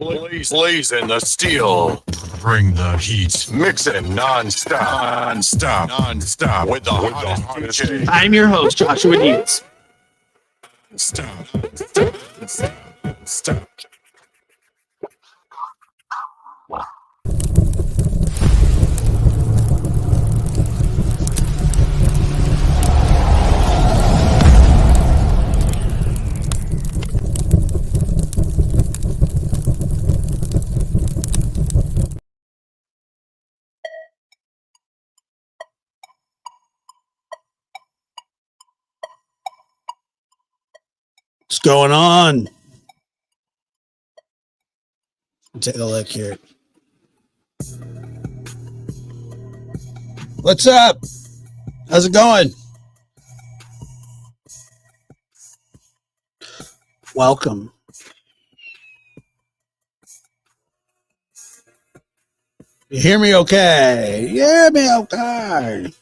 Blazing the steel. Bring the heat. Mixing non-stop with the hottest DJ. I'm your host, Joshua Diaz. Stop. What's going on? Take a look here. What's up? How's it going? Welcome. You hear me okay? You hear me okay?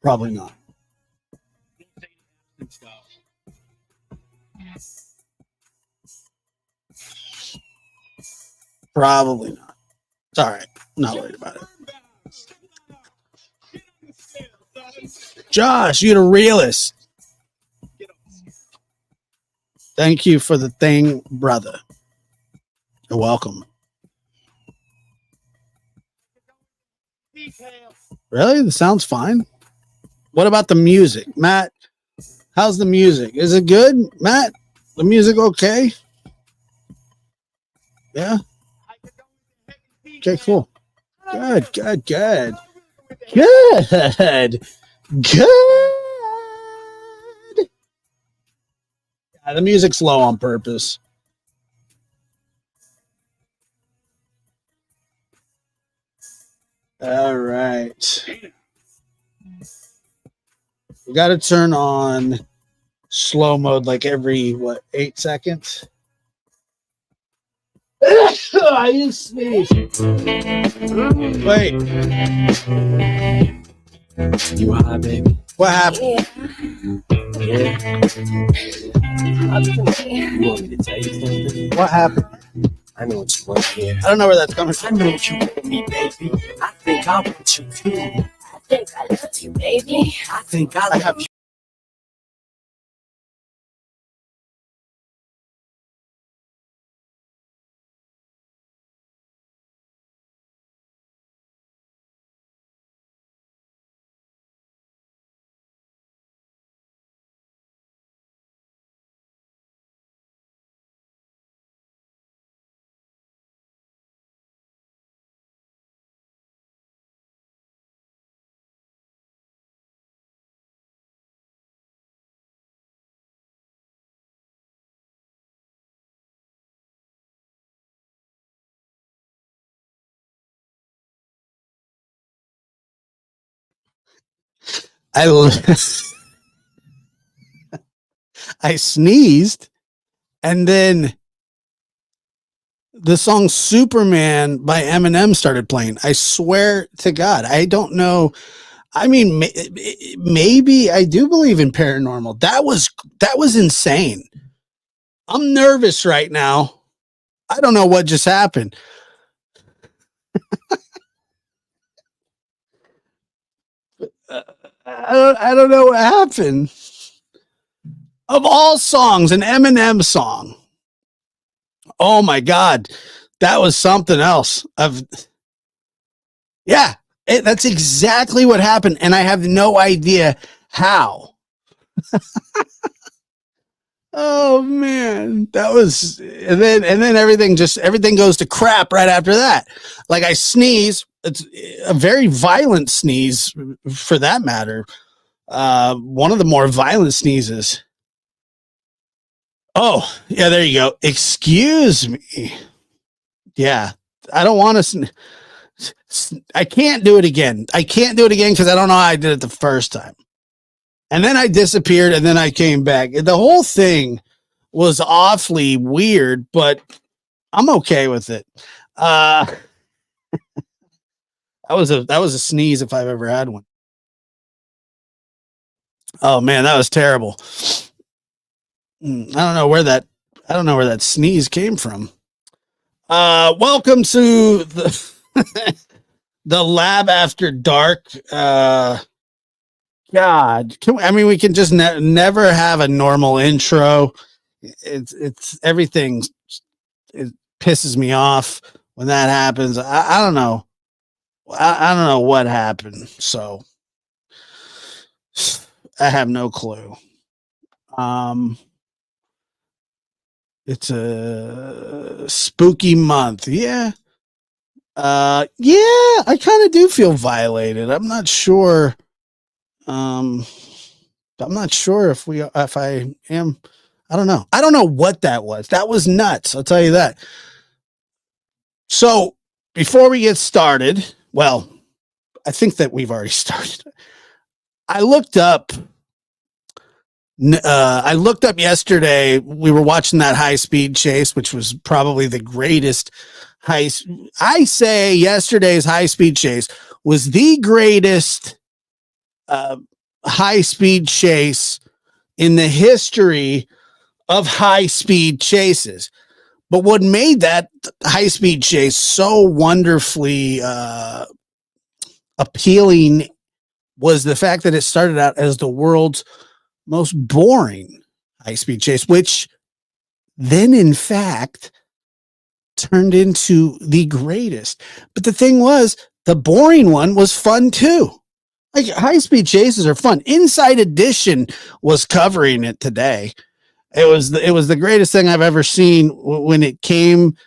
Probably not. Probably not. It's all right. I'm not worried about it. Josh, you're the realist. Thank you for the thing, brother. You're welcome. Really? The sound's fine. What about the music? Matt, how's the music? Is it good? Matt, the music okay? Yeah? Okay, cool. Good. Good. Yeah, the music's low on purpose. All right. We got to turn on slow mode like every, 8 seconds? I just sneezed. Wait. You high, baby? What happened? Yeah. You want me to tell you something? What happened? I know what you want here. I don't know where that's coming I from. know what you want me, baby. I think I want you too. I think I love you, baby. I think I love you. I sneezed, and then the song Superman by Eminem started playing. I swear to God, I don't know. I mean, maybe I do believe in paranormal. That was insane. I'm nervous right now. I don't know what just happened. I don't know what happened. Of all songs, an Eminem song. Oh my God, that was something else. That's exactly what happened, and I have no idea how. Oh man, that was, and then everything goes to crap right after that. Like I sneeze, it's a very violent sneeze for that matter. One of the more violent sneezes. Oh, yeah, there you go. Excuse me. Yeah, I don't want to. I can't do it again. I can't do it again because I don't know how I did it the first time. And then I disappeared and then I came back. The whole thing was awfully weird, but I'm okay with it. That was a sneeze if I've ever had one. Oh man, that was terrible. I don't know where that sneeze came from. Welcome to the the lab after dark. God, we can just never have a normal intro. It's everything. It pisses me off when that happens. I don't know. I don't know what happened. So I have no clue. It's a spooky month. Yeah. Yeah, I kind of do feel violated. I'm not sure. I'm not sure if I am. I don't know. I don't know what that was. That was nuts. I'll tell you that. So before we get started, well, I think that we've already started. I looked up yesterday. We were watching that high speed chase, which was probably the greatest I say yesterday's high speed chase was the greatest high speed chase in the history of high speed chases. But what made that high speed chase so wonderfully appealing was the fact that it started out as the world's most boring high speed chase, which then in fact turned into the greatest. But the thing was, the boring one was fun too. Like high speed chases are fun. Inside Edition was covering it today. It was the greatest thing I've ever seen when it came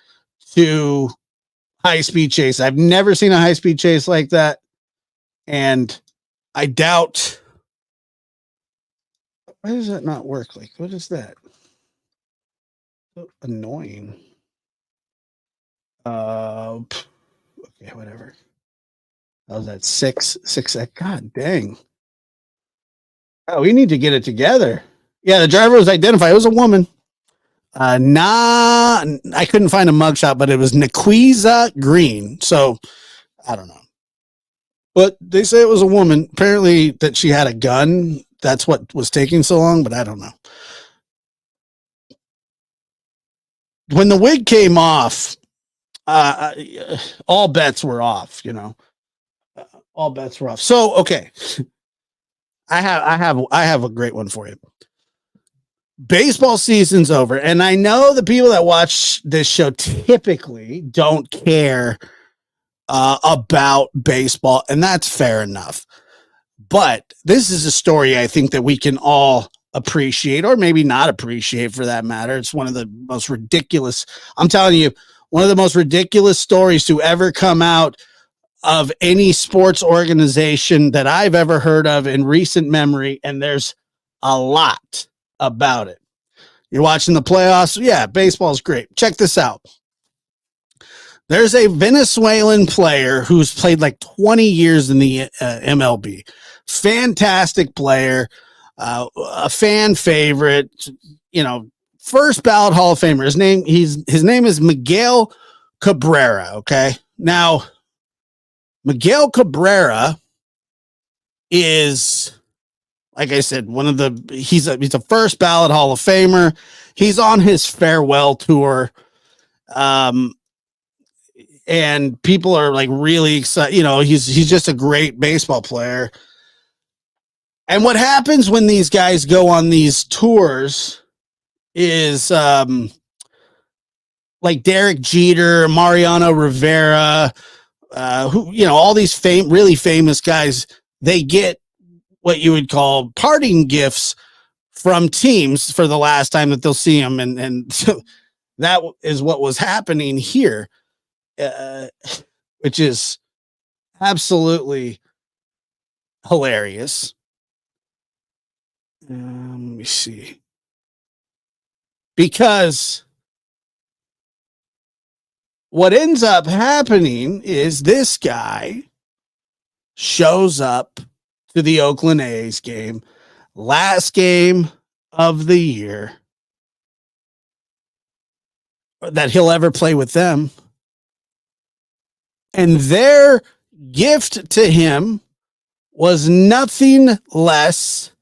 to high speed chase. I've never seen a high speed chase like that, and I doubt. Why does that not work? Like, what is that? So annoying. Okay, whatever. How's that? Six. God dang. Oh, we need to get it together. Yeah, the driver was identified. It was a woman. I couldn't find a mugshot, but it was Naquiza Green. So I don't know. But they say it was a woman. Apparently that she had a gun. That's what was taking so long, but I don't know. When the wig came off, all bets were off, all bets were off. So, okay. I have a great one for you. Baseball season's over, and I know the people that watch this show typically don't care about baseball, and that's fair enough. But this is a story I think that we can all appreciate, or maybe not appreciate for that matter. It's one of the most ridiculous, I'm telling you, one of the most ridiculous stories to ever come out of any sports organization that I've ever heard of in recent memory, and there's a lot about it. You're watching the playoffs? Yeah, baseball's great. Check this out. There's a Venezuelan player who's played like 20 years in the MLB. Fantastic player, a fan favorite, first ballot Hall of Famer. His name is Miguel Cabrera. Okay. Now, Miguel Cabrera is, like I said, he's a first ballot Hall of Famer. He's on his farewell tour. And people are like really excited. He's just a great baseball player. And what happens when these guys go on these tours is like Derek Jeter, Mariano Rivera, all these really famous guys, they get what you would call parting gifts from teams for the last time that they'll see them. And so that is what was happening here, which is absolutely hilarious. Let me see. Because what ends up happening is this guy shows up to the Oakland A's game, last game of the year that he'll ever play with them. And their gift to him was nothing less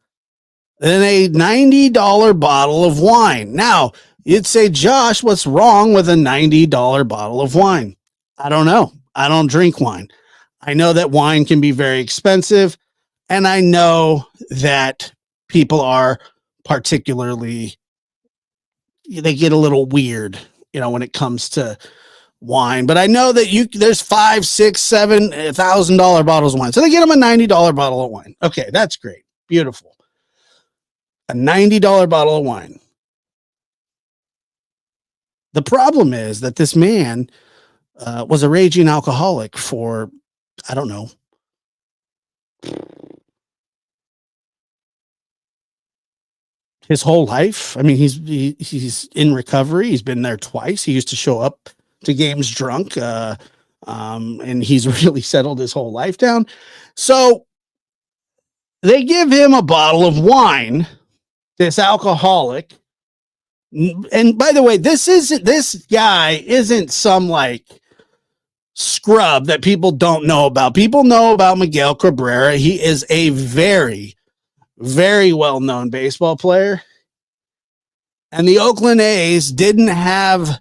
than a $90 bottle of wine. Now, you'd say, Josh, what's wrong with a $90 bottle of wine? I don't know. I don't drink wine. I know that wine can be very expensive, and I know that people are particularly, they get a little weird, when it comes to wine. But I know that there's $5, $6, $7,000 bottles of wine. So they get them a $90 bottle of wine. Okay, that's great. Beautiful. A $90 bottle of wine. The problem is that this man was a raging alcoholic for, I don't know, his whole life. I mean, he's in recovery. He's been there twice. He used to show up to games drunk, and he's really settled his whole life down. So they give him a bottle of wine, this alcoholic. And by the way, this guy isn't some like scrub that people don't know about. People know about Miguel Cabrera. He is a very, very well-known baseball player. And the Oakland A's didn't have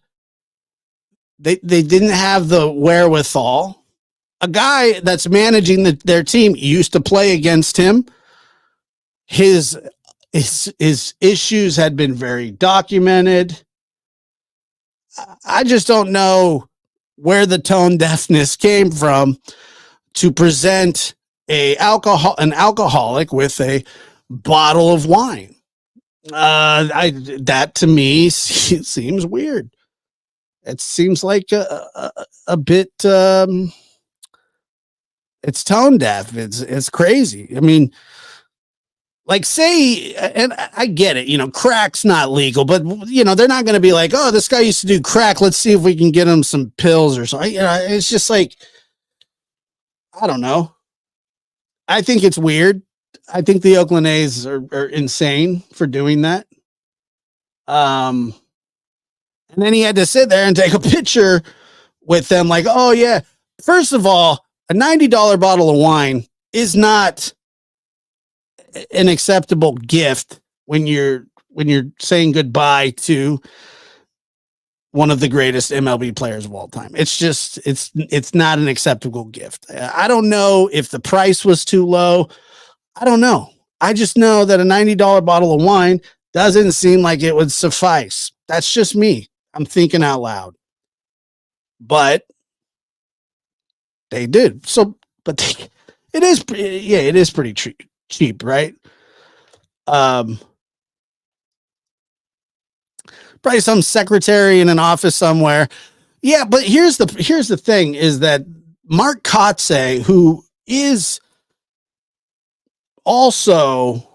they didn't have the wherewithal. A guy that's managing their team used to play against him. His issues had been very documented. I just don't know where the tone deafness came from to present an alcoholic with a bottle of wine. That to me seems weird. It seems like a bit. It's tone deaf. It's crazy. I mean, like say, and I get it, crack's not legal, but they're not going to be like, oh, this guy used to do crack. Let's see if we can get him some pills or something. It's just like, I don't know. I think it's weird. I think the Oakland A's are insane for doing that. And then he had to sit there and take a picture with them like, oh yeah, first of all, a $90 bottle of wine is not an acceptable gift when you're saying goodbye to one of the greatest MLB players of all time. It's just it's not an acceptable gift. I don't know if the price was too low. I don't know. I just know that a $90 bottle of wine doesn't seem like it would suffice. That's just me. I'm thinking out loud. But they did. So, but it is pretty cheap, right? Probably some secretary in an office somewhere. Yeah, but here's the thing is that Mark Kotsay, who is also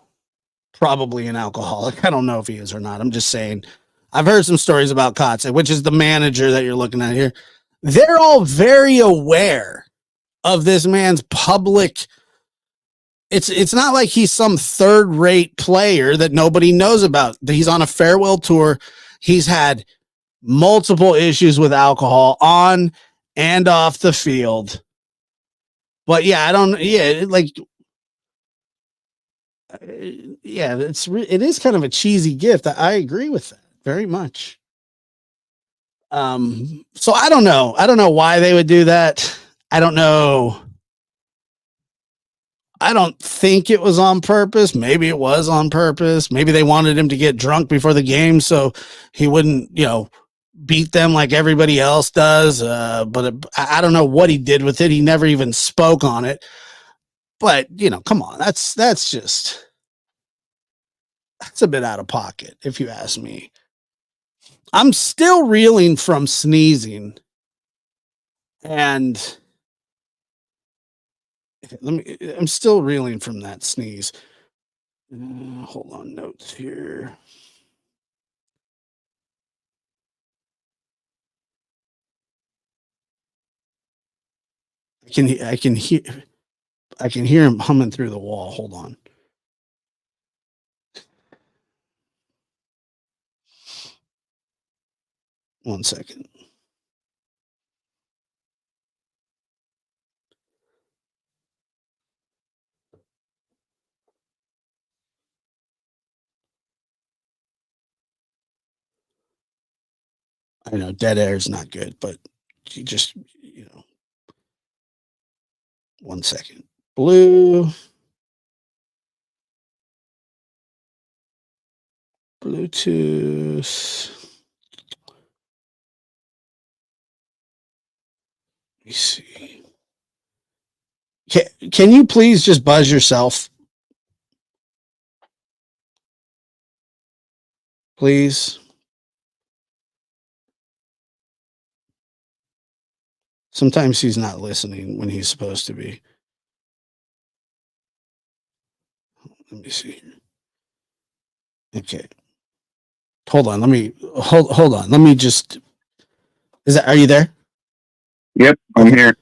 probably an alcoholic. I don't know if he is or not. I'm just saying. I've heard some stories about Kotsay, which is the manager that you're looking at here. They're all very aware of this man's public. It's not like he's some third-rate player that nobody knows about. He's on a farewell tour. He's had multiple issues with alcohol on and off the field. But yeah, it is kind of a cheesy gift. I agree with that very much. So I don't know. I don't know why they would do that. I don't know. I don't think it was on purpose. Maybe it was on purpose. Maybe they wanted him to get drunk before the game so he wouldn't, beat them like everybody else does. But I don't know what he did with it. He never even spoke on it. But, come on. That's a bit out of pocket, if you ask me. I'm still reeling from sneezing. And I'm still reeling from that sneeze. Hold on, notes here. I can hear him humming through the wall. Hold on. One second. I know dead air is not good, but you just, 1 second. Blue. Bluetooth. Let me see. Can you please just buzz yourself? Please. Sometimes he's not listening when he's supposed to be. Let me see. Okay. Hold on. Let me hold on. Let me just. Are you there? Yep, I'm here.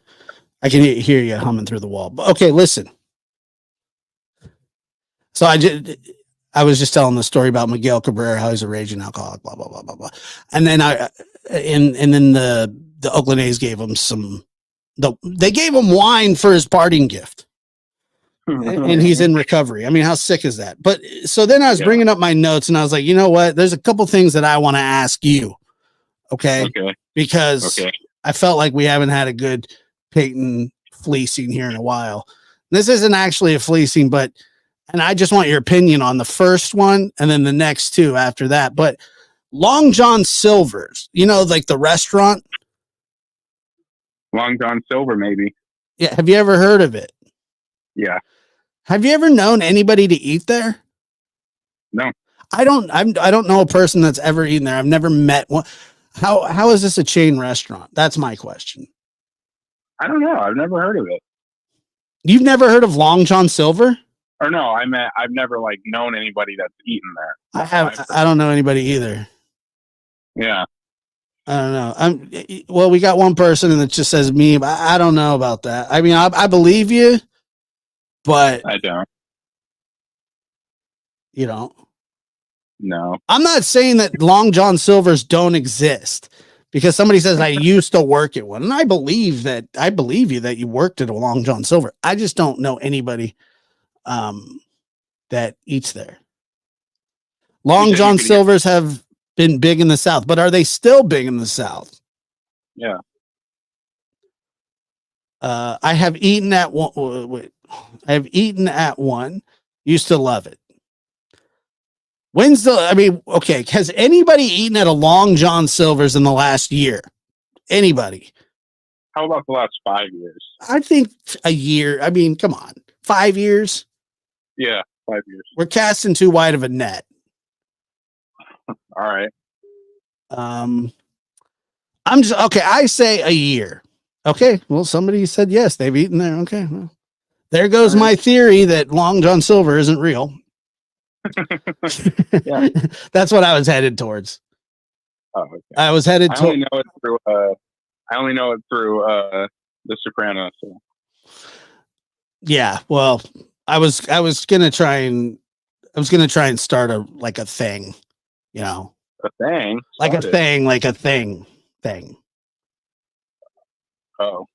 I can hear you humming through the wall. But okay, listen. So I was just telling the story about Miguel Cabrera, how he's a raging alcoholic, blah blah blah blah blah, and then then the Oakland A's gave him they gave him wine for his parting gift, and he's in recovery. I mean, how sick is that? But so then I was bringing up my notes, and I was like, you know what? There's a couple things that I want to ask you, okay? Because I felt like we haven't had a good Peyton fleecing here in a while. This isn't actually a fleecing, and I just want your opinion on the first one and then the next two after that. But Long John Silver's, like the restaurant. Long John Silver, maybe. Yeah. Have you ever heard of it? Yeah. Have you ever known anybody to eat there? No. I don't know a person that's ever eaten there. I've never met one. How is this a chain restaurant? That's my question. I don't know. I've never heard of it. You've never heard of Long John Silver? Or no, I meant I've never known anybody that's eaten there. I don't know anybody either. Yeah. I don't know. Well, we got one person and it just says me, but I don't know about that. I mean, I believe you, but I don't. You don't. No. I'm not saying that Long John Silver's don't exist because somebody says I used to work at one, and I believe you that you worked at a Long John Silver. I just don't know anybody that eats there. Long John Silvers have been big in the South, but are they still big in the South? Yeah. I have eaten at one. I have eaten at one. Used to love it. Okay. Has anybody eaten at a Long John Silver's in the last year? Anybody? How about the last 5 years? I think a year. I mean, come on. 5 years? Yeah, 5 years. We're casting too wide of a net. All right. I'm just okay. I say a year. Okay. Well, somebody said yes, they've eaten there. Okay. Well, there goes my theory that Long John Silver isn't real. Yeah. That's what I was headed towards. Oh, okay. I was headed to. I only know it through The Sopranos. So. Yeah. Well, I was gonna try and start a thing, A thing? like a thing. Oh.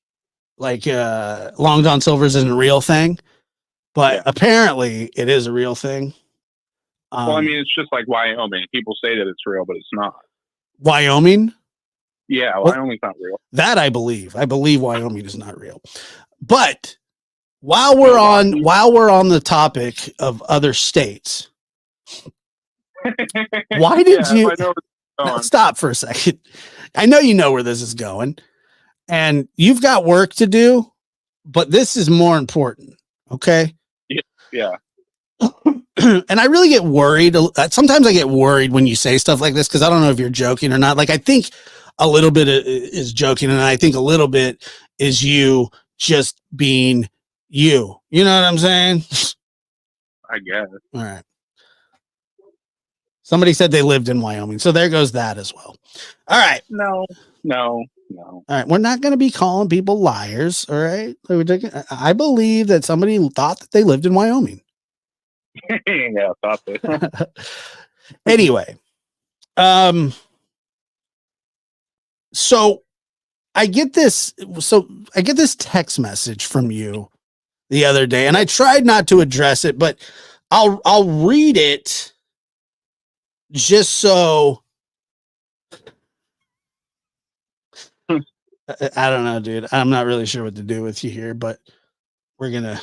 Like Long John Silver's isn't a real thing, but apparently it is a real thing. Well, I mean, it's just like Wyoming. People say that it's real, but it's not. Wyoming? Yeah, Wyoming's not real. That I believe. I believe Wyoming is not real. But while we're on the topic of other states, why did you stop for a second? I know you know where this is going, and you've got work to do, but this is more important. Okay. Yeah. And I really get worried. Sometimes I get worried when you say stuff like this because I don't know if you're joking or not. Like, I think a little bit is joking, and I think a little bit is you just being you. You know what I'm saying? I guess. All right. Somebody said they lived in Wyoming, so there goes that as well. All right. No. All right. We're not going to be calling people liars. All right. I believe that somebody thought that they lived in Wyoming. Yeah, I thought that. Anyway, so I get this text message from you the other day, and I tried not to address it, but I'll read it just so I don't know, dude. I'm not really sure what to do with you here, but we're gonna.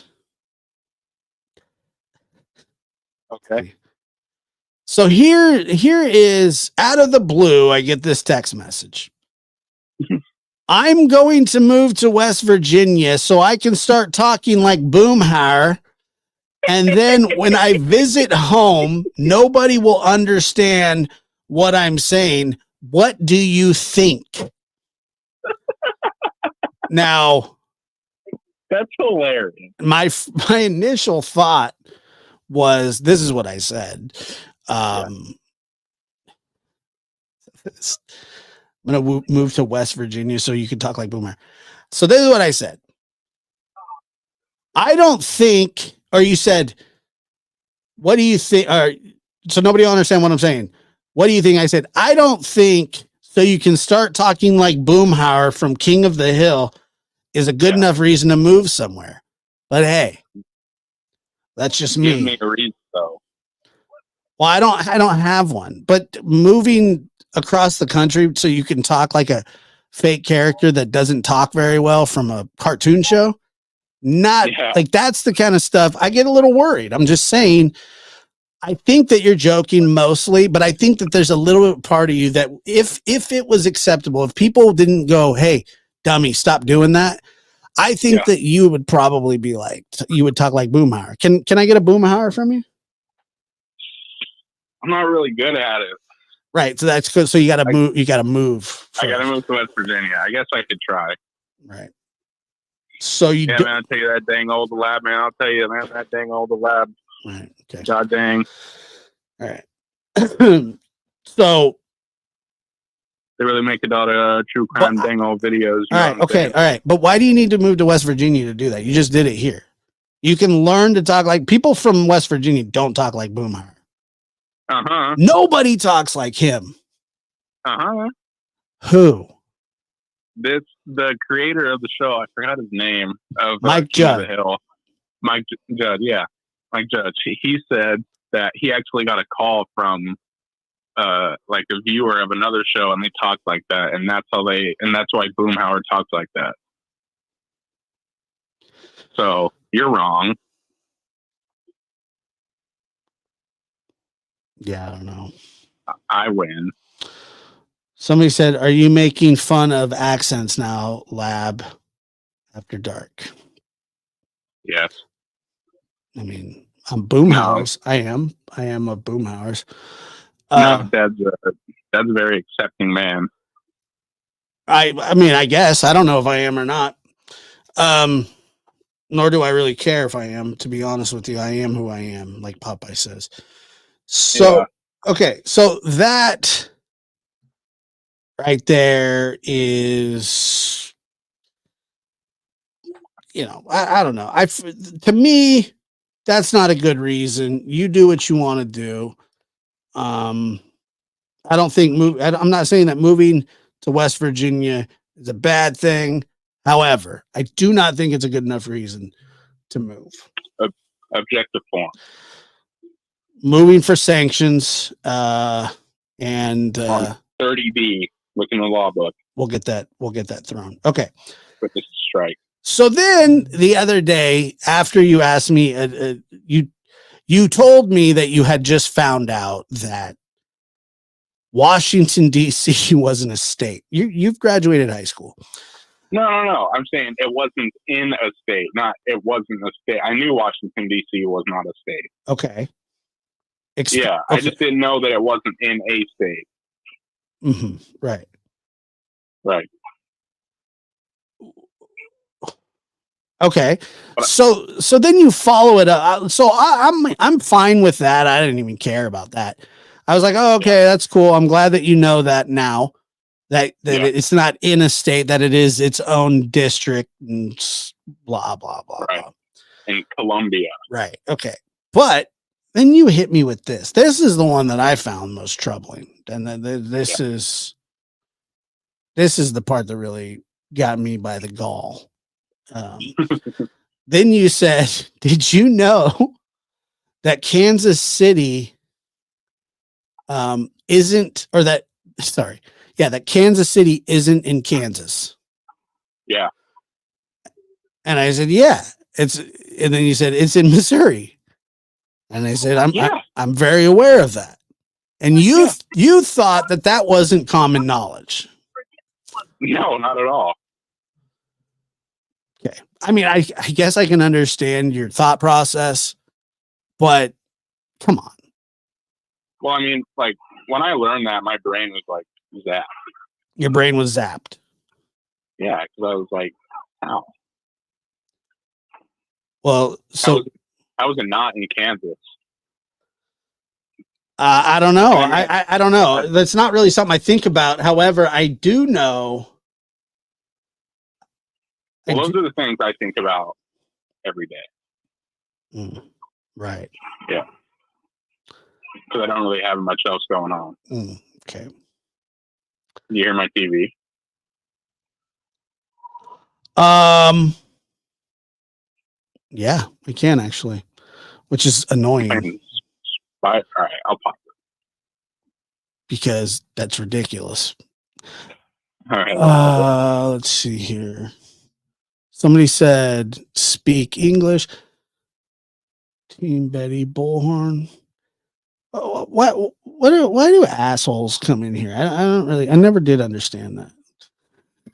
Okay. So here is out of the blue. I get this text message. I'm going to move to West Virginia so I can start talking like Boomhauer. And then when I visit home, nobody will understand what I'm saying. What do you think? Now, That's hilarious. my initial thought was, this is what I said. I'm going to move to West Virginia so you can talk like Boomer. So this is what I said. I don't think, or you said, what do you think? Or, so nobody will understand what I'm saying. What do you think? I said, I don't think so you can start talking like Boomhauer from King of the Hill is a good enough reason to move somewhere. But hey, that's just Give me. me a reason, though. Well, I don't have one, but moving across the country so you can talk like a fake character that doesn't talk very well from a cartoon show, not like that's the kind of stuff I get a little worried. I'm just saying, I think that you're joking mostly, but I think that there's a little part of you that if it was acceptable, if people didn't go, hey, dummy, stop doing that, I think that you would probably be like, you would talk like Boomhauer. Can I get a Boomhauer from you? I'm not really good at it. Right. So that's good. So you got to move. You got to move. I got to move to West Virginia. I guess I could try. Right. So you man, I'll tell you that dang old lab, man. I'll tell you, man, that dang old lab. Right. Okay. God dang. All right. So they really make a lot of true crime dang old videos. All right. Okay. All right. But why do you need to move to West Virginia to do that? You just did it here. You can learn to talk like people from West Virginia don't talk like Boomhauer. Uh-huh. Nobody talks like him. Uh-huh. Who? The creator of the show, I forgot his name. Of Mike Judd. The Hill. Mike Judd, yeah. Mike Judd. He said that he actually got a call from like a viewer of another show, and they talked like that, and that's why Boomhauer talks like that. So you're wrong. Yeah, I don't know. I win. Somebody said, "Are you making fun of accents now, Lab? After dark?" Yes. I mean, I'm Boomhauers. No. I am a Boomhauers. No, Dad's a very accepting man. I mean, I guess I don't know if I am or not. Nor do I really care if I am. To be honest with you, I am who I am, like Popeye says. So, okay, so that right there is, you know, I don't know. To me, that's not a good reason. You do what you want to do. I don't think I'm not saying that moving to West Virginia is a bad thing. However, I do not think it's a good enough reason to move. Objective form. Moving for sanctions, and 30B, look in the law book. We'll get that thrown. Okay. With this strike. So then the other day, after you asked me, you told me that you had just found out that Washington, D.C. wasn't a state. You've graduated high school. No. I'm saying it wasn't in a state. It wasn't a state. I knew Washington, D.C. was not a state. Okay. Okay. I just didn't know that it wasn't in a state. Mm-hmm. Right. Okay. So then you follow it up. So I'm fine with that. I didn't even care about that. I was like, oh, okay, that's cool. I'm glad that you know that now. That it's not in a state, that it is its own district and blah, blah, blah, blah. In Columbia. Right. Okay. But then you hit me with this. This is the one that I found most troubling. And this is the part that really got me by the gall. Then you said, did you know that Kansas City that Kansas City isn't in Kansas? Yeah. And I said, yeah, and then you said it's in Missouri. And I said, I'm very aware of that. And you thought that wasn't common knowledge. No, not at all. Okay. I mean, I guess I can understand your thought process, but come on. Well, I mean, like when I learned that, my brain was like zapped. Your brain was zapped. Yeah, because I was like, "How?" Well, so I was not in Kansas. I don't know. I don't know. That's not really something I think about. However, I do know. Well, those are the things I think about every day. Right. Yeah. Because I don't really have much else going on. Okay. You hear my TV? Yeah, I can actually, which is annoying. All right, I'll pause it. Because that's ridiculous. All right. Let's see here. Somebody said, speak English. Team Betty Bullhorn. Oh, why do assholes come in here? I never did understand that.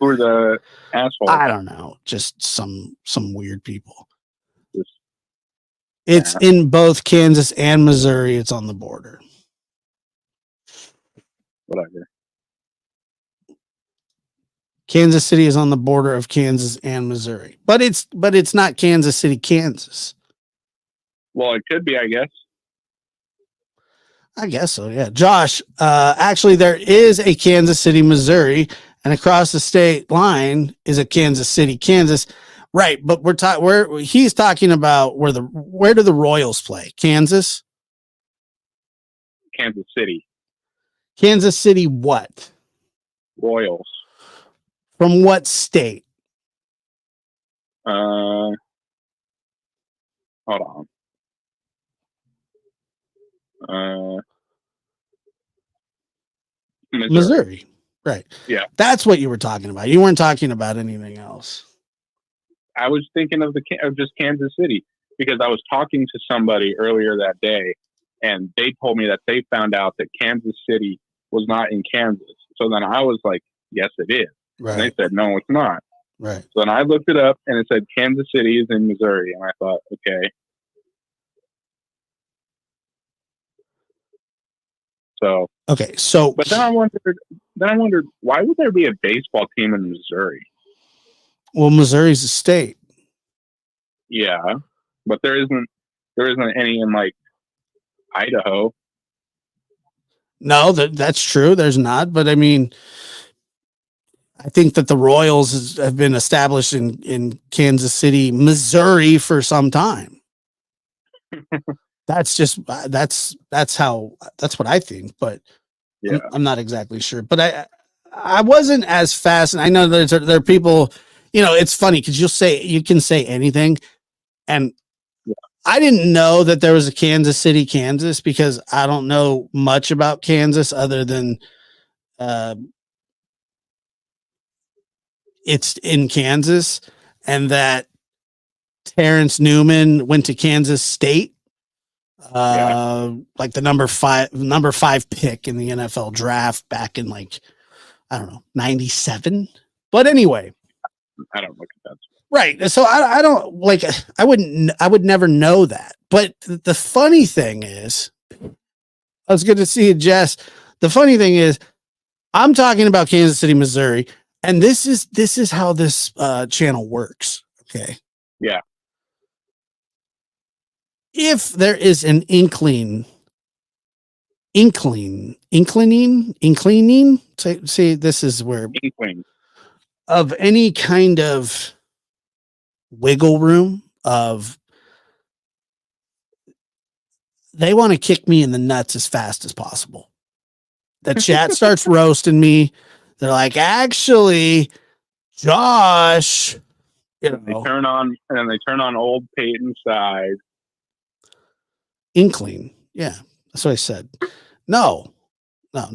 Who are the assholes? I don't know. Just some weird people. It's in both Kansas and Missouri. It's on the border. Whatever. Kansas City is on the border of Kansas and Missouri, but it's not Kansas City, Kansas. Well, it could be, I guess. I guess so. Yeah. Josh, actually there is a Kansas City, Missouri, and across the state line is a Kansas City, Kansas. Right. But he's talking about where do the Royals play? Kansas? Kansas City. Kansas City what? Royals. From what state? Hold on. Missouri. Right. Yeah. That's what you were talking about. You weren't talking about anything else. I was thinking of just Kansas City because I was talking to somebody earlier that day and they told me that they found out that Kansas City was not in Kansas. So then I was like, yes, it is. Right. And they said, no, it's not. Right. So then I looked it up and it said Kansas City is in Missouri. And I thought, okay. So, but then I wondered, why would there be a baseball team in Missouri? Well, Missouri's a state. Yeah, but there isn't any in like Idaho. No, that's true. There's not, but I mean, I think that the Royals have been established in Kansas City, Missouri for some time. That's what I think, but yeah. I'm not exactly sure. But I wasn't as fast, and I know there are people. You know, it's funny because you can say anything, and I didn't know that there was a Kansas City, Kansas, because I don't know much about Kansas other than it's in Kansas, and that Terrence Newman went to Kansas State. Like the number five pick in the NFL draft back in like, I don't know, 97. But anyway, I don't look at that. Right. So I don't like, I would never know that. But the funny thing is, I was good to see you, Jess. The funny thing is, I'm talking about Kansas City, Missouri, and this is how this channel works. Okay. Yeah. If there is an inclining, say this is where of any kind of wiggle room of they want to kick me in the nuts as fast as possible. The chat starts roasting me. They're like, actually, Josh, they turn on old Peyton's side. Inkling. Yeah. That's what I said. No. Yeah,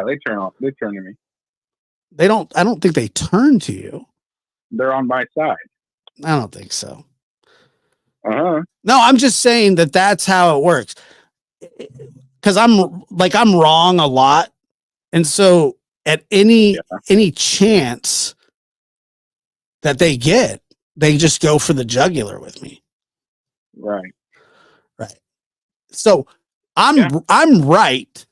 they turn to me. They don't. I don't think they turn to you. They're on my side. I don't think so. Uh-huh. No, I'm just saying that that's how it works. Because I'm wrong a lot, and so at any chance that they get, they just go for the jugular with me. Right. So I'm right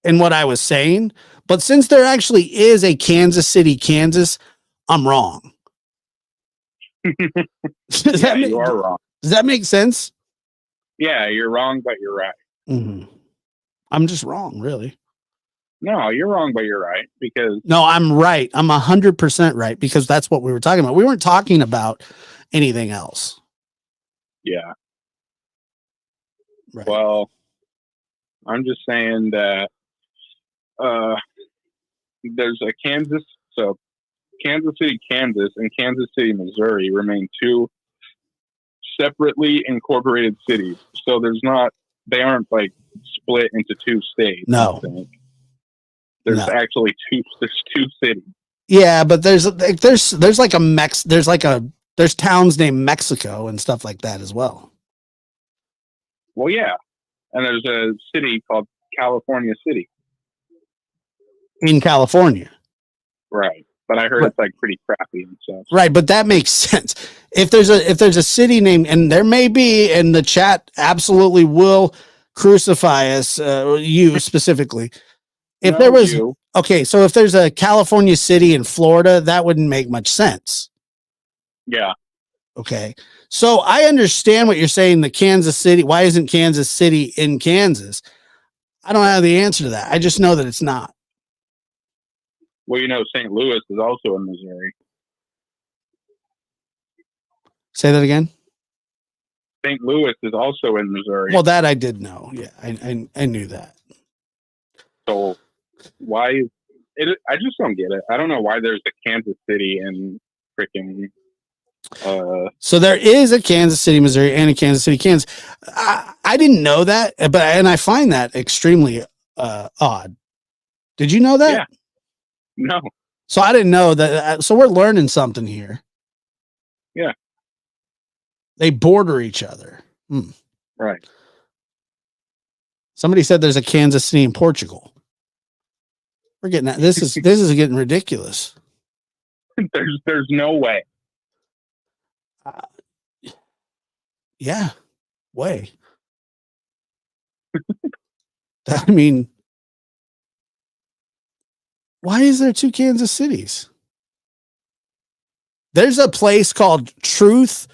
in what I was saying, but since there actually is a Kansas City, Kansas, I'm wrong. Does You are wrong. Does that make sense? Yeah, you're wrong, but you're right. Mm-hmm. I'm just wrong, really. No, you're wrong, but you're right because No, I'm right. I'm 100% right because that's what we were talking about. We weren't talking about anything else. yeah. Right. Well, I'm just saying that there's a Kansas City, Kansas, and Kansas City, Missouri remain two separately incorporated cities. So they aren't like split into two states. No. I think. There's actually two cities. Yeah, but there's towns named Mexico and stuff like that as well. Well, yeah. And there's a city called California City. In California. Right. But I heard it's like pretty crappy and stuff. Right, but that makes sense. If there's a city named, and there may be, and the chat absolutely will crucify us, you specifically. If there was okay, so if there's a California city in Florida, that wouldn't make much sense. Yeah. Okay. So I understand what you're saying, the Kansas City. Why isn't Kansas City in Kansas? I don't have the answer to that. I just know that it's not. Well, St. Louis is also in Missouri. Say that again. St. Louis is also in Missouri. Well, that I did know. Yeah, I knew that. So why I just don't get it. I don't know why there's a Kansas City and freaking so there is a Kansas City, Missouri, and a Kansas City, Kansas. I didn't know that, and I find that extremely odd. Did you know that? Yeah. No. So I didn't know that. So we're learning something here. Yeah. They border each other. Right. Somebody said there's a Kansas City in Portugal. We're getting that. This is getting ridiculous. There's no way. Yeah, way. I mean, why is there two Kansas cities? There's a place called Truth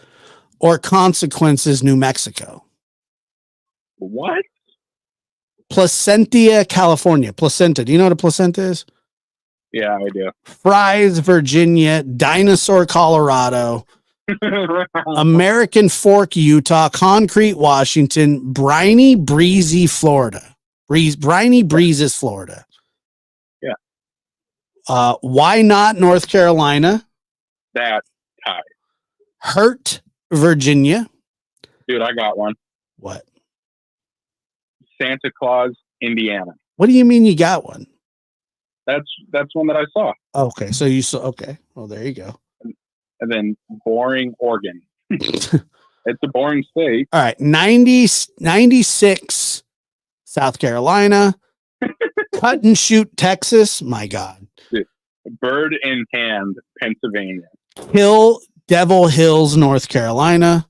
or Consequences, New Mexico. What? Placentia, California. Placenta. Do you know what a placenta is? Yeah, I do. Fry's, Virginia. Dinosaur, Colorado. American Fork, Utah. Concrete, Washington. Briny, Breezy, Florida. Briny Breezes, Florida. Yeah. Why not North Carolina? That tie. Hurt, Virginia. Dude, I got one. What? Santa Claus, Indiana. What do you mean you got one? That's one that I saw. Okay, so you saw. Okay, well there you go. And then boring Oregon. It's a boring state. All right, 96 South Carolina. Cut and Shoot, Texas. My God. Bird in Hand, Pennsylvania. Devil Hills, North Carolina.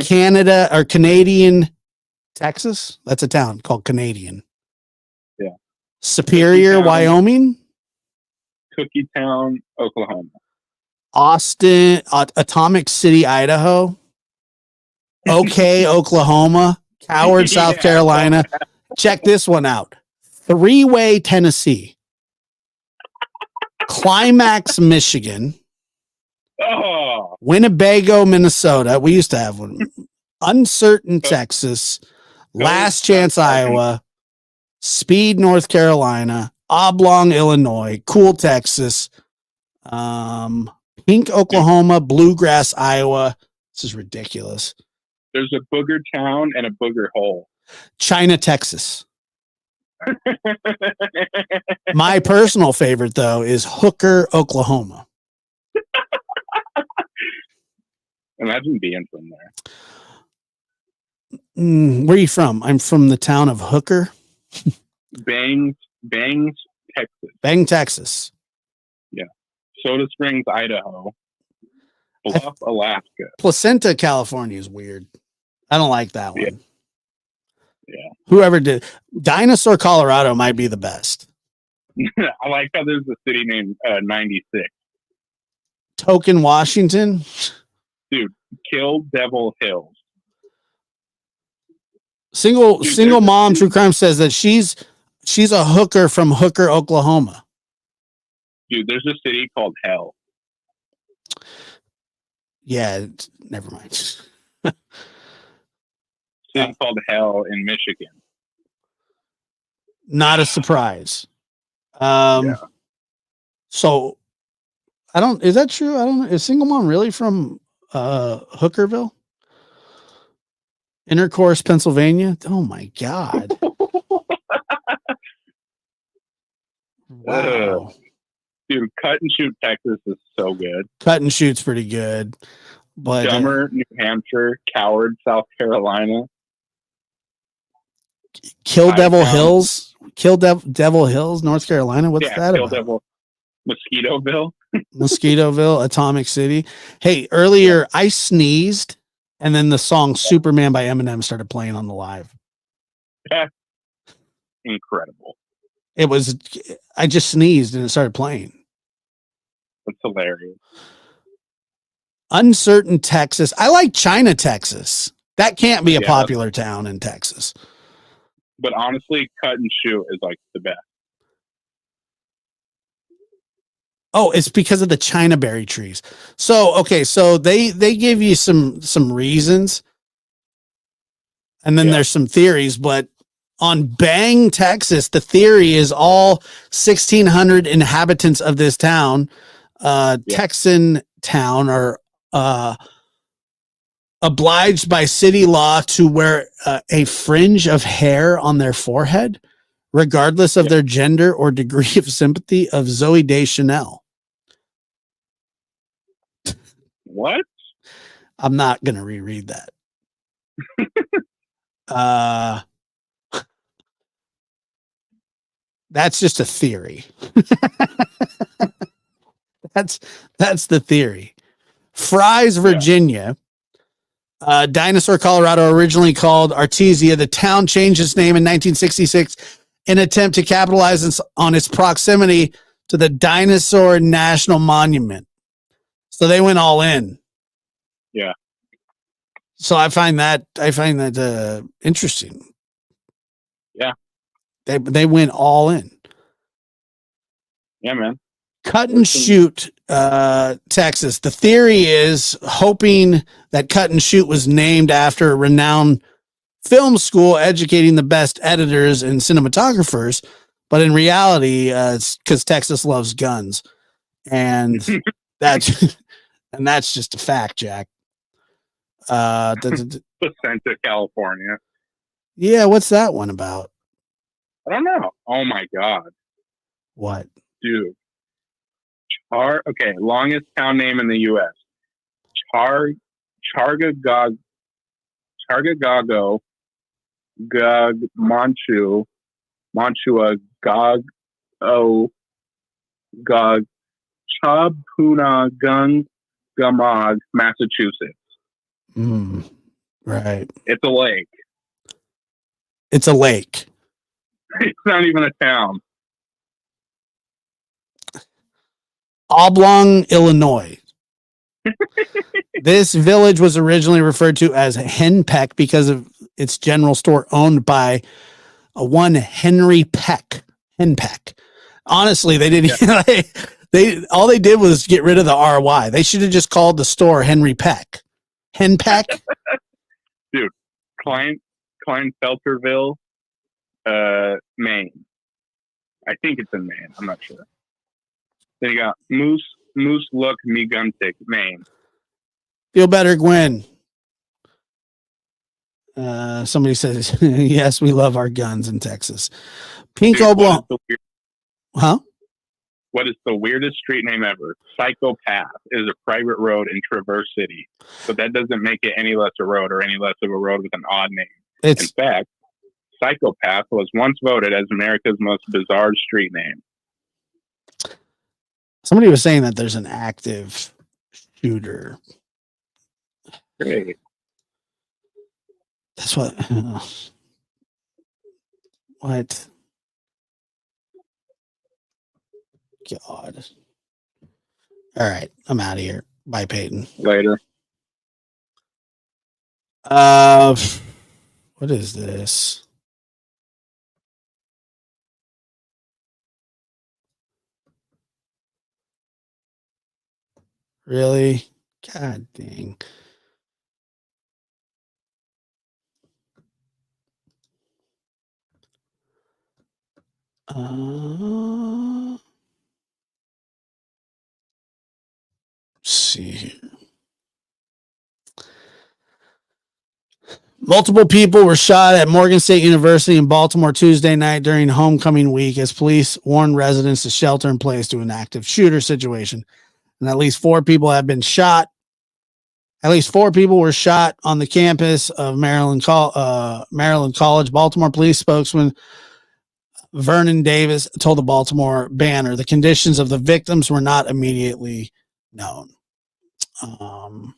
Canadian, Texas. That's a town called Canadian. Yeah. Superior, Wyoming. Cookie Town, Oklahoma. Austin, Atomic City, Idaho. Okay, Oklahoma. Coward, South Carolina. Check this one out. Three-Way, Tennessee. Climax, Michigan. Oh. Winnebago, Minnesota. We used to have one. Uncertain, Texas. Last Chance, Iowa. Speed, North Carolina. Oblong, Illinois. Cool, Texas. Pink, Oklahoma. Bluegrass, Iowa. This is ridiculous. There's a booger town and a booger hole. China, Texas. My personal favorite, though, is Hooker, Oklahoma. Imagine being from there. Where are you from? I'm from the town of Hooker, Bangs, Texas. Bang, Texas. Soda Springs, Idaho. Bluff, Alaska. Placenta, California is weird. I don't like that one. Yeah. Whoever did Dinosaur, Colorado might be the best. I like how there's a city named 96. Token, Washington. Kill Devil Hills. Single mom true crime says that she's a hooker from Hooker, Oklahoma. Dude, there's a city called Hell. Yeah, never mind. City called Hell in Michigan. Not a surprise. Yeah. So I don't, is that true? I don't know. Is single mom really from Hookerville? Intercourse, Pennsylvania. Oh my God. Wow. Dude, Cut and Shoot, Texas is so good. Cut and Shoot's pretty good. But Dummer, New Hampshire. Coward, South Carolina. Kill Devil Town. Hills. Devil Hills, North Carolina. What's that Kill about? Devil. Mosquitoville. Mosquitoville, Atomic City. Hey, earlier I sneezed and then the song Superman by Eminem started playing on the live. Incredible. I just sneezed and it started playing. That's hilarious. Uncertain Texas. I like China, Texas. That can't be a Yeah. popular town in Texas. But honestly, Cut and Shoot is like the best. Oh, it's because of the China berry trees. So, okay, so they give you some reasons and then Yeah. there's some theories, but on Bang, Texas, the theory is all 1,600 inhabitants of this town, Texan town, are obliged by city law to wear a fringe of hair on their forehead, regardless of their gender or degree of sympathy of Zoe Deschanel. What? I'm not going to reread that. That's just a theory. That's the theory. Fry's, Virginia. Dinosaur, Colorado, originally called Artesia. The town changed its name in 1966 in an attempt to capitalize on its proximity to the Dinosaur National Monument. So they went all in. Yeah. So I find that interesting. Yeah. They went all in. Yeah, man. Cut and Shoot, Texas. The theory is hoping that Cut and Shoot was named after a renowned film school educating the best editors and cinematographers, but in reality, it's because Texas loves guns, and that's just a fact, Jack. Placenta, California. Yeah, what's that one about? I don't know. Oh my God, What? dude. Okay, longest town name in the U.S. Chargagago, Gug, Mantua, Gog, Gog, Chapunagung, Gamag, Massachusetts. Right. It's a lake. It's a lake. It's not even a town. Oblong, Illinois. This village was originally referred to as Henpeck because of its general store owned by one Henry Peck. Henpeck. Honestly, they didn't. All they did was get rid of the RY. They should have just called the store Henry Peck. Henpeck. Dude, Kleinfelterville, Maine. I think it's in Maine. I'm not sure. Then you got Moose Look Meguntic, Maine. Feel better, Gwen. Somebody says, yes, we love our guns in Texas. Pink Dude, Oblong. Huh? What is the weirdest street name ever? Psychopath is a private road in Traverse City. But that doesn't make it any less a road or any less of a road with an odd name. In It's fact, Psychopath was once voted as America's most bizarre street name. somebody was saying that there's an active shooter. Great. That's what. What? God. All right, I'm out of here. Bye, Peyton. Later. What is this? Really? God dang. See here. Multiple people were shot at Morgan State University in Baltimore Tuesday night during homecoming week as police warned residents to shelter in place to an active shooter situation. And at least 4 people have been shot. At least 4 people were shot on the campus of Maryland College. Baltimore police spokesman Vernon Davis told the Baltimore Banner the conditions of the victims were not immediately known. Hold on.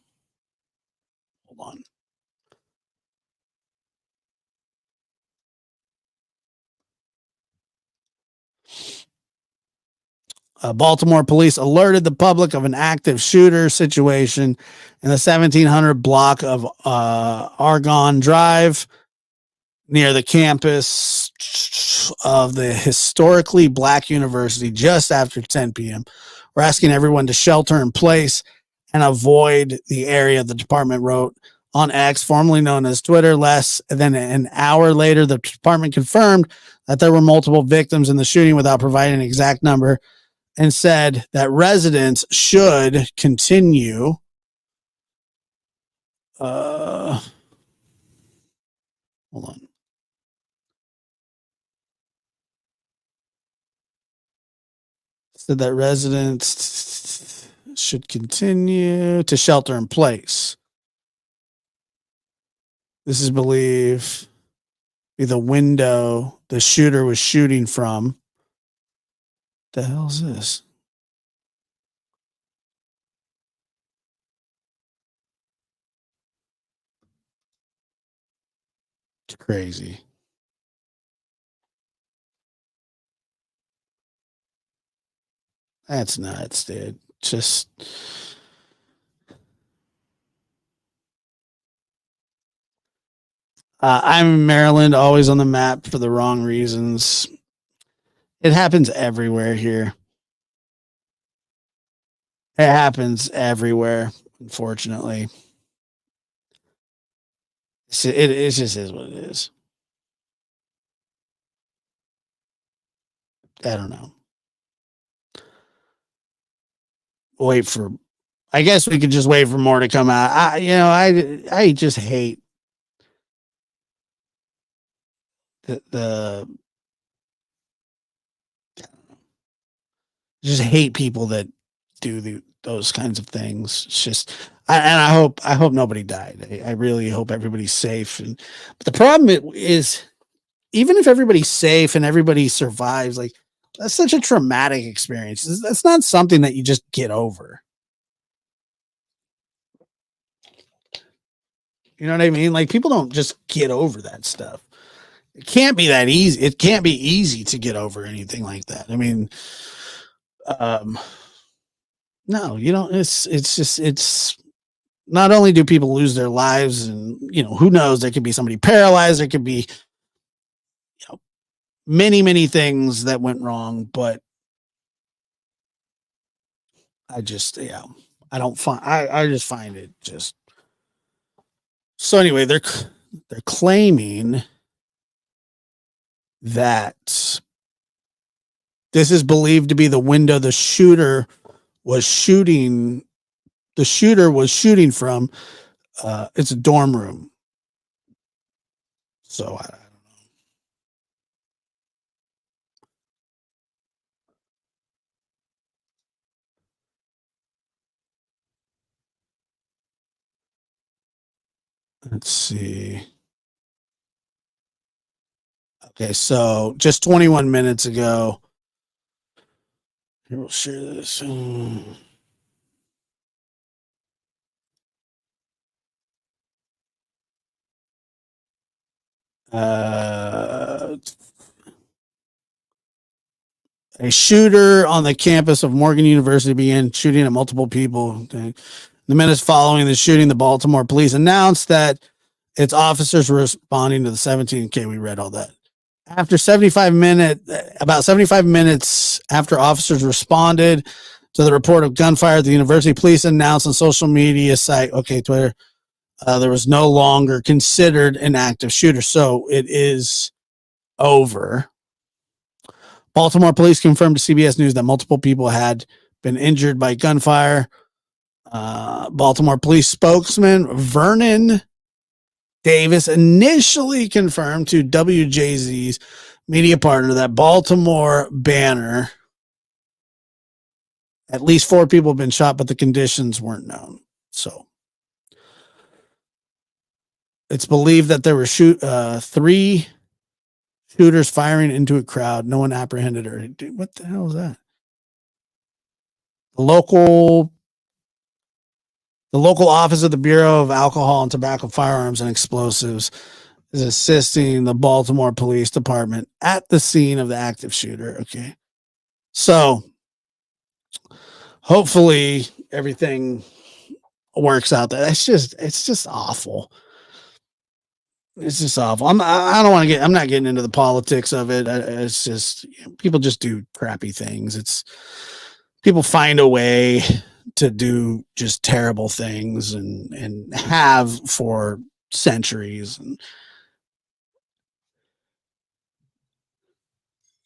Baltimore police alerted the public of an active shooter situation in the 1700 block of Argonne Drive near the campus of the historically black university just after 10 p.m. We're asking everyone to shelter in place and avoid the area, the department wrote on X, formerly known as Twitter. Less than an hour later, the department confirmed that there were multiple victims in the shooting without providing an exact number, and said that residents should continue hold on. Said that residents should continue to shelter in place. This is believed to be the window the shooter was shooting from. The hell's this? It's crazy. That's nuts, dude. Just I'm in Maryland, always on the map for the wrong reasons. It happens everywhere here. It happens everywhere, unfortunately. It just is what it is. I don't know. I guess we could just wait for more to come out. I just hate just hate people that do those kinds of things. It's just, I hope nobody died. I really hope everybody's safe. But the problem is, even if everybody's safe and everybody survives, like, that's such a traumatic experience. That's not something that you just get over. You know what I mean? Like, people don't just get over that stuff. It can't be that easy. It can't be easy to get over anything like that. I mean, no, you don't. It's not only do people lose their lives, and who knows, there could be somebody paralyzed, there could be many things that went wrong, but I just I just find it just so. Anyway, they're claiming that this is believed to be the window the shooter was shooting from. It's a dorm room. So I don't know. Let's see. Okay, so just 21 minutes ago. Here, we'll share this. A shooter on the campus of Morgan University began shooting at multiple people. The minutes following the shooting, the Baltimore police announced that its officers were responding to the 17K. We read all that. About 75 minutes after officers responded to the report of gunfire at the university, police announced on social media site, Twitter, there was no longer considered an active shooter. So it is over. Baltimore police confirmed to CBS News that multiple people had been injured by gunfire. Baltimore police spokesman Vernon Davis initially confirmed to WJZ's media partner that Baltimore Banner, at least 4 people have been shot, but the conditions weren't known. So it's believed that there were 3 shooters firing into a crowd. No one apprehended her. Dude, what the hell is that? The local office of the Bureau of Alcohol and Tobacco, Firearms, and Explosives is assisting the Baltimore Police Department at the scene of the active shooter. Okay. So hopefully everything works out there. It's just awful. It's just awful. I'm not getting into the politics of it. It's just, people just do crappy things. People find a way to do just terrible things and have for centuries. And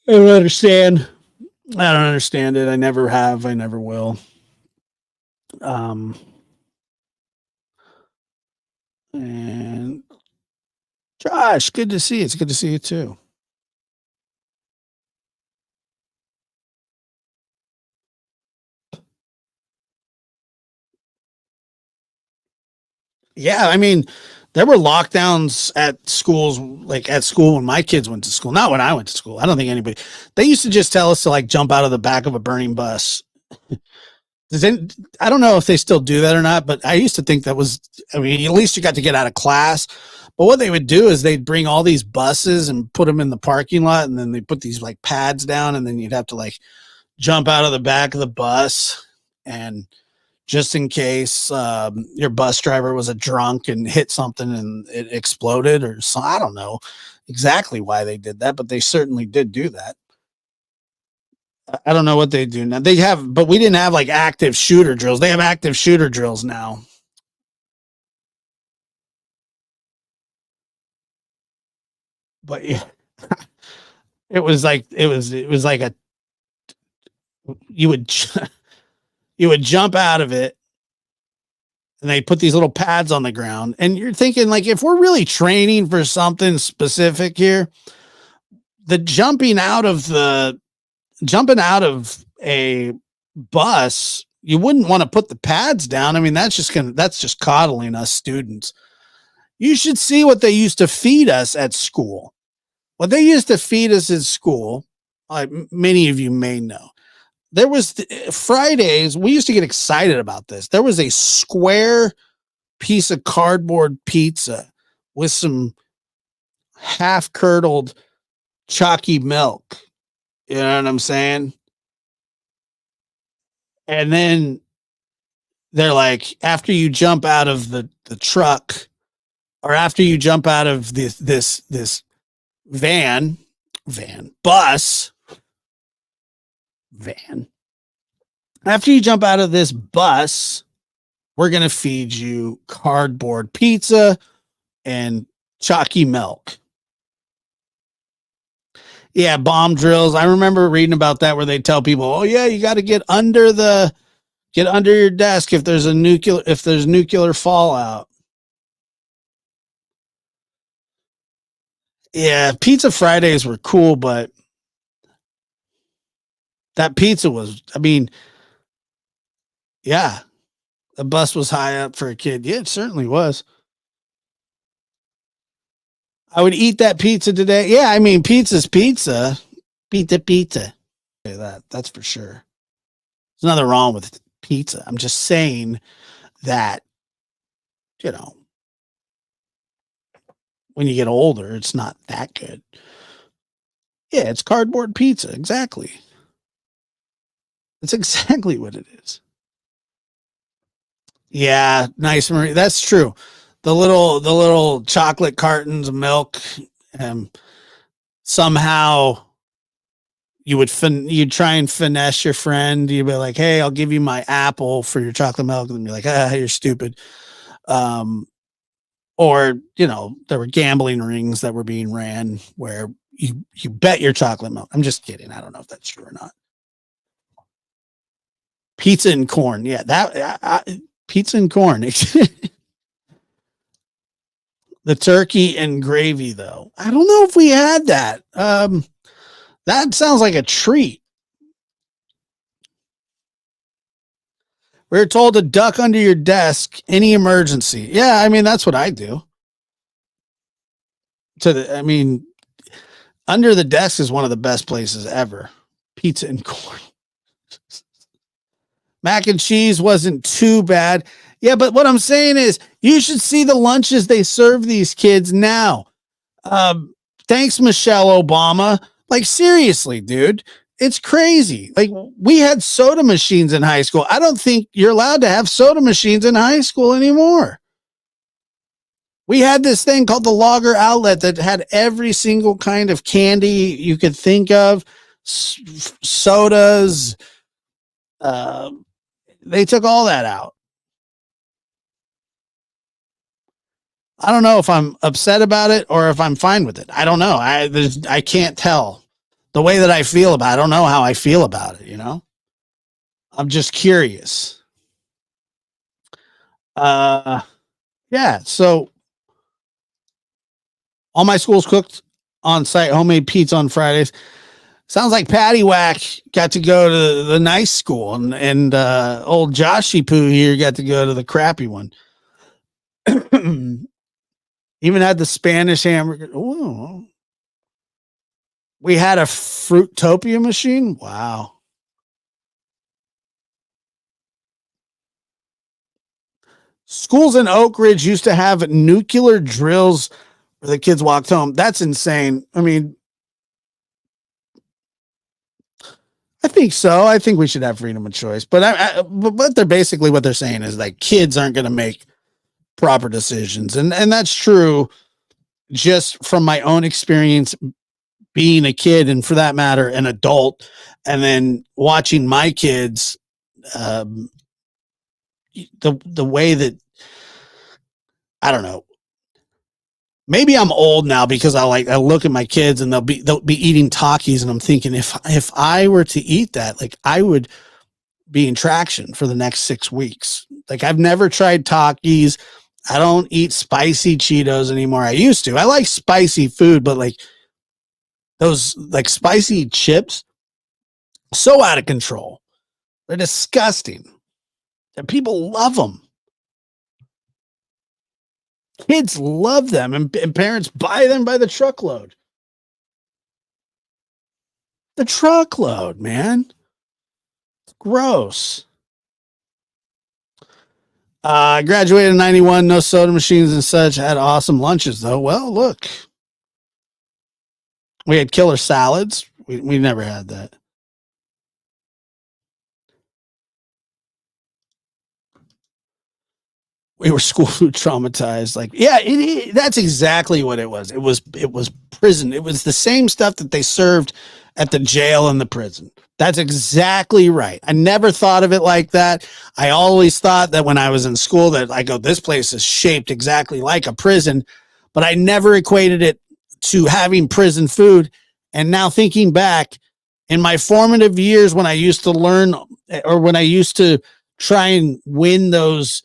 I don't understand it. I never have. I never will. And Josh, good to see you. It's good to see you too. Yeah, I mean, there were lockdowns at schools, like at school when my kids went to school. Not when I went to school. I don't think anybody. They used to just tell us to like jump out of the back of a burning bus. I don't know if they still do that or not, but I used to think that was, I mean, at least you got to get out of class. But what they would do is they'd bring all these buses and put them in the parking lot, and then they put these like pads down, and then you'd have to like jump out of the back of the bus, and just in case your bus driver was a drunk and hit something and it exploded or so. I don't know exactly why they did that, but they certainly did do that. I don't know what they do now. They have, but we didn't have like active shooter drills. They have active shooter drills now. But yeah, it was like a, you would jump out of it, and they put these little pads on the ground, and you're thinking like, if we're really training for something specific here, the jumping out of a bus, you wouldn't want to put the pads down. I mean, that's just coddling us students. You should see what they used to feed us at school. What they used to feed us at school, many of you may know, there was Fridays. We used to get excited about this. There was a square piece of cardboard pizza with some half curdled chalky milk. You know what I'm saying? And then they're like, after you jump out of the truck, or after you jump out of this bus, after you jump out of this bus, we're going to feed you cardboard pizza and chalky milk. Yeah, bomb drills. I remember reading about that, where they tell people, "Oh yeah, you got to get under your desk if there's nuclear fallout." Yeah, Pizza Fridays were cool, but that pizza was, I mean, yeah, the bus was high up for a kid. Yeah, it certainly was. I would eat that pizza today. Yeah, I mean, pizza's pizza. Pizza. Okay, that's for sure. There's nothing wrong with pizza. I'm just saying that, you know, when you get older, it's not that good. Yeah, it's cardboard pizza. Exactly. That's exactly what it is. Yeah, nice, Marie. That's true. The little chocolate cartons of milk, somehow you'd try and finesse your friend. You'd be like, "Hey, I'll give you my apple for your chocolate milk," and you're like, "Ah, you're stupid." Or there were gambling rings that were being ran where you bet your chocolate milk. I'm just kidding. I don't know if that's true or not. Pizza and corn, yeah, that pizza and corn. The turkey and gravy, though, I don't know if we had that. That sounds like a treat. We're told to duck under your desk, any emergency. Yeah, I mean, that's what I do. Under the desk is one of the best places ever. Pizza and corn. Mac and cheese wasn't too bad. Yeah, but what I'm saying is you should see the lunches they serve these kids now. Thanks, Michelle Obama. Like, seriously, dude. It's crazy. Like, we had soda machines in high school. I don't think you're allowed to have soda machines in high school anymore. We had this thing called the Lager Outlet that had every single kind of candy you could think of, sodas. They took all that out. I don't know if I'm upset about it or if I'm fine with it. I don't know. I can't tell the way that I feel about it. I don't know how I feel about it. I'm just curious. Yeah. So all my schools cooked on site homemade pizza on Fridays. Sounds like Patty Whack got to go to the nice school and old Joshy Poo here got to go to the crappy one. Even had the Spanish hamburger. Ooh. We had a Fruitopia machine. Wow. Schools in Oak Ridge used to have nuclear drills where the kids walked home. That's insane. I mean, I think so. I think we should have freedom of choice. But but they're basically what they're saying is like kids aren't going to make proper decisions. And that's true just from my own experience being a kid and for that matter, an adult, and then watching my kids, the way that, I don't know, maybe I'm old now because I look at my kids and they'll be eating Takis and I'm thinking if I were to eat that, like I would be in traction for the next 6 weeks. Like I've never tried Takis. I don't eat spicy Cheetos anymore. I used to. I like spicy food, but like those like spicy chips, so out of control. They're disgusting. And people love them. Kids love them and parents buy them by the truckload. The truckload, man. It's gross. I graduated in 91, no soda machines and such. I had awesome lunches though. Well, look. We had killer salads. We never had that. We were school food traumatized. Like, yeah, that's exactly what it was. It was prison. It was the same stuff that they served at the jail and the prison. That's exactly right. I never thought of it like that. I always thought that when I was in school that I go, this place is shaped exactly like a prison, but I never equated it to having prison food. And now thinking back in my formative years when I used to learn or when I used to try and win those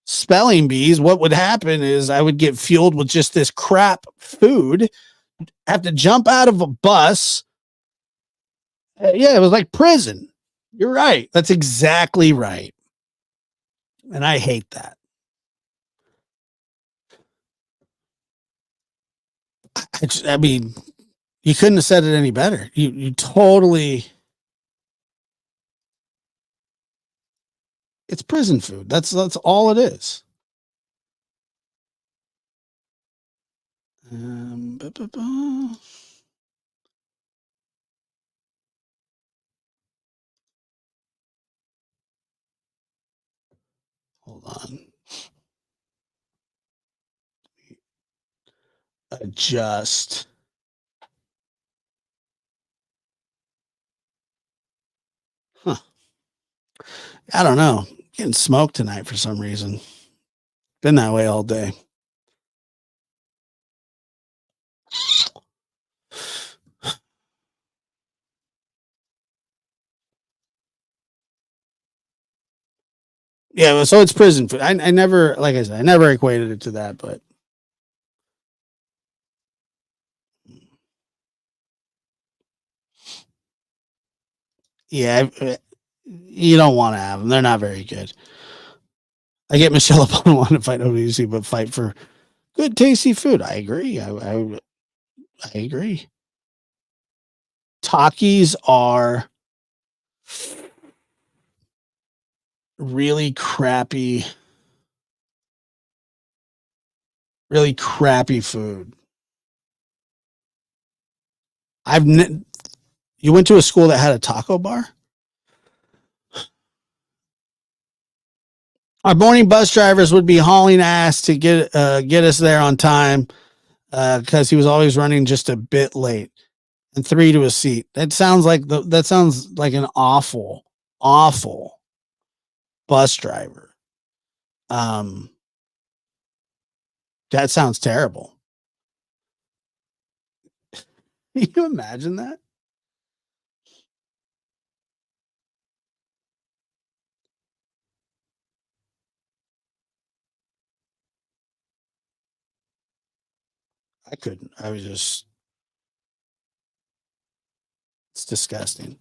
spelling bees, what would happen is I would get fueled with just this crap food, have to jump out of a bus. Yeah, it was like prison. You're right. That's exactly right. And I hate that. I mean, you couldn't have said it any better. You totally. It's prison food. That's all it is. Ba, ba, ba. Hold on. Adjust. Huh. I don't know. Getting smoked tonight for some reason. Been that way all day. Yeah, so it's prison food. I never, like I said, I never equated it to that, but yeah, you don't want to have them. They're not very good. I get Michelle Obama want to fight OWC, but fight for good, tasty food. I agree. I agree. Takis are really crappy food. You went to a school that had a taco bar? Our morning bus drivers would be hauling ass to get us there on time because he was always running just a bit late and 3 to a seat. That sounds like an awful bus driver. That sounds terrible. Can you imagine that? I couldn't. It's disgusting.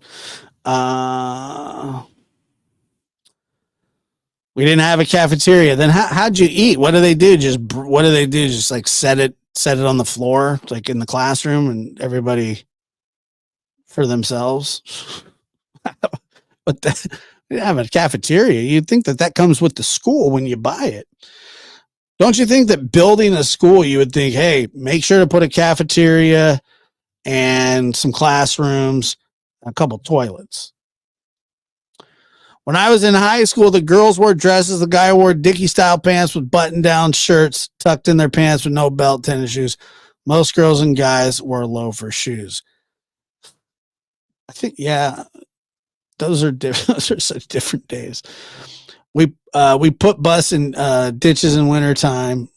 We didn't have a cafeteria. Then how'd you eat? What do they do? Just like set it on the floor, like in the classroom, and everybody for themselves. But they have a cafeteria. You'd think that comes with the school when you buy it. Don't you think that building a school, you would think, hey, make sure to put a cafeteria and some classrooms, a couple toilets. When I was in high school, the girls wore dresses. The guy wore Dickie-style pants with button-down shirts tucked in their pants with no belt, tennis shoes. Most girls and guys wore loafer shoes. I think, yeah, those are different. Those are such different days. We put bus in ditches in wintertime.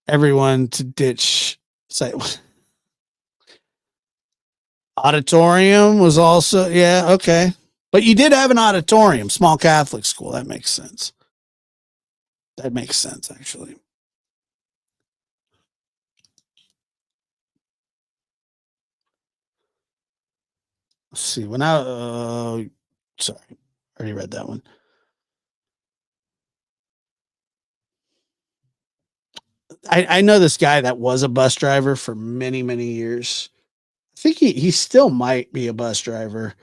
Everyone to ditch. Auditorium was also, yeah, okay. But you did have an auditorium, small Catholic school. That makes sense. That makes sense, actually. Let's see. Sorry, I already read that one. I know this guy that was a bus driver for many, many years. I think he still might be a bus driver.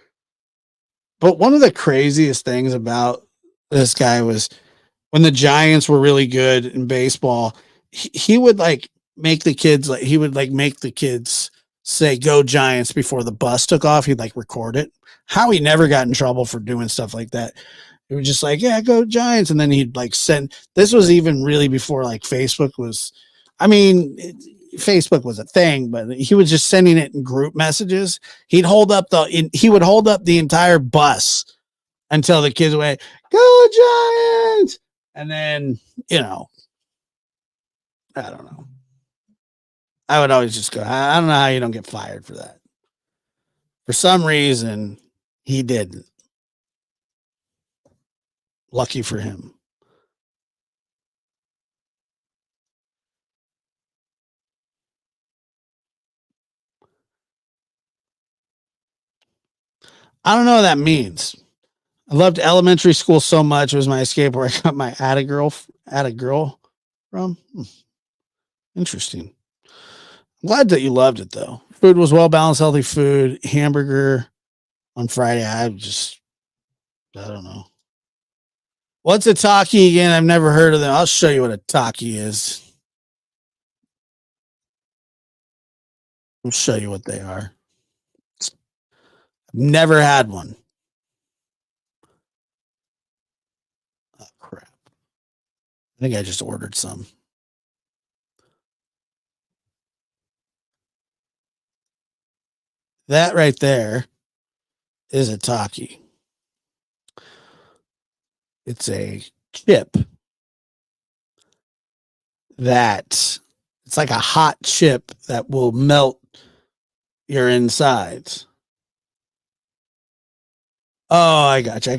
But one of the craziest things about this guy was when the Giants were really good in baseball, he would like make the kids say "Go Giants" before the bus took off. He'd like record it. How he never got in trouble for doing stuff like that. It was just like, yeah, go Giants. And then he'd like send, this was even really before like Facebook was, Facebook was a thing, but he was just sending it in group messages. He would hold up the entire bus until the kids went, go Giants. And then, I don't know. I would always just go, I don't know how you don't get fired for that. For some reason, he didn't. Lucky for him. I don't know what that means. I loved elementary school so much. It was my escape where I got my at a girl from. Interesting. I'm glad that you loved it though. Food was well balanced, healthy food. Hamburger on Friday. I don't know. What's a Taki again? I've never heard of them. I'll show you what a Taki is. I'll show you what they are. I've never had one. Oh, crap. I think I just ordered some. That right there is a Taki. It's a chip that it's like a hot chip that will melt your insides. Oh, I got you.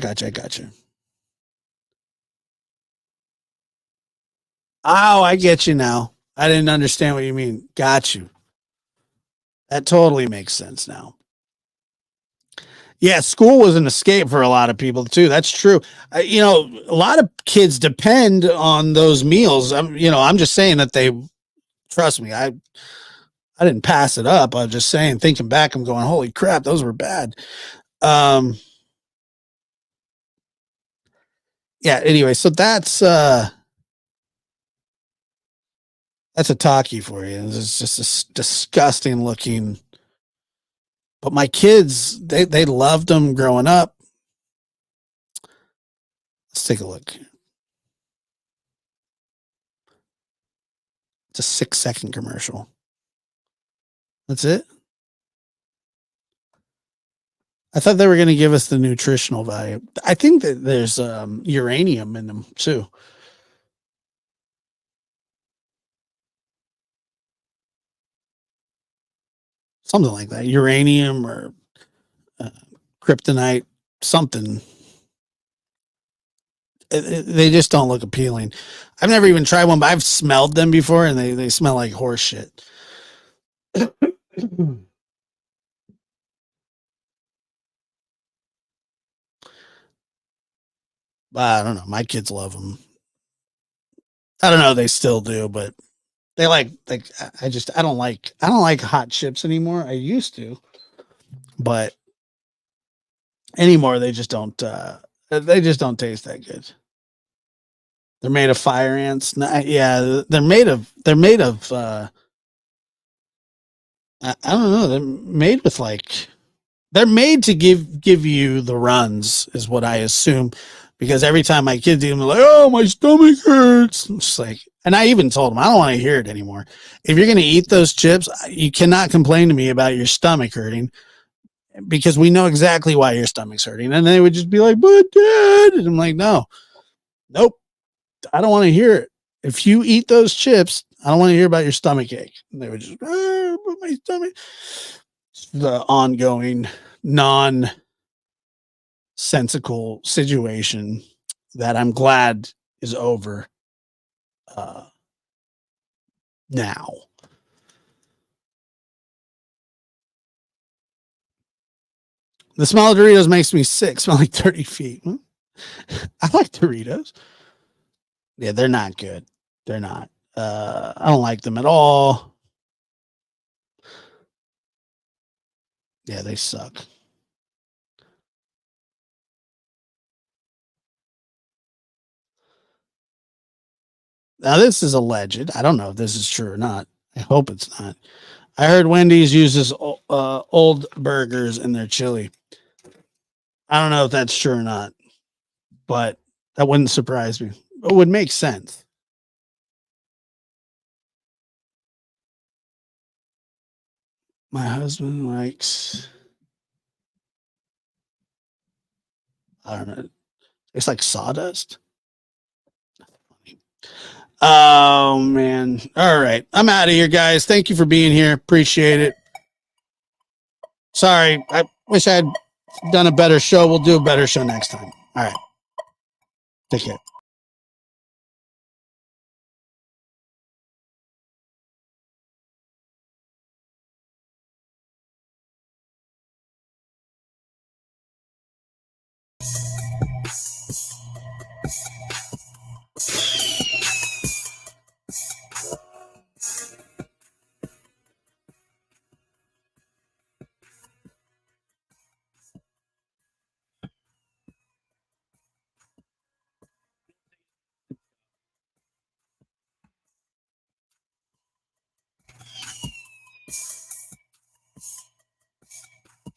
Oh, I get you now. I didn't understand what you mean. Got you. That totally makes sense now. Yeah, school was an escape for a lot of people too. That's true. A lot of kids depend on those meals. I'm just saying that they trust me. I didn't pass it up. I'm just saying, thinking back, I'm going, holy crap, those were bad. Yeah. Anyway, so that's a Taki for you. It's just a disgusting looking. But my kids, they loved them growing up. Let's take a look. It's a 6-second commercial. That's it. I thought they were going to give us the nutritional value. I think that there's uranium in them too. Something like that. Uranium or kryptonite, something. They just don't look appealing. I've never even tried one, but I've smelled them before, and they smell like horse shit. I don't know. My kids love them. I don't know. They still do, but they like I don't like hot chips anymore. I used to, but anymore they just don't taste that good. They're made of fire ants. Yeah, they're made of I don't know. They're made with they're made to give you the runs is what I assume, because every time my kids eat them, they're like, oh, my stomach hurts. I'm just like, and I even told them, I don't want to hear it anymore. If you're going to eat those chips, you cannot complain to me about your stomach hurting, because we know exactly why your stomach's hurting. And they would just be like, but Dad, and I'm like, nope, I don't want to hear it. If you eat those chips, I don't want to hear about your stomach ache. And they would just, my stomach. It's the ongoing nonsensical situation that I'm glad is over now. The smell of Doritos makes me sick. Smell like 30 feet. I like Doritos. Yeah, they're not good. They're not. I don't like them at all. Yeah, they suck. Now, this is alleged. I don't know if this is true or not. I hope it's not. I heard Wendy's uses old burgers in their chili. I don't know if that's true or not, but that wouldn't surprise me. It would make sense. My husband likes, I don't know, it's like sawdust. Oh, man. All right. I'm out of here, guys. Thank you for being here. Appreciate it. Sorry. I wish I had done a better show. We'll do a better show next time. All right. Take care.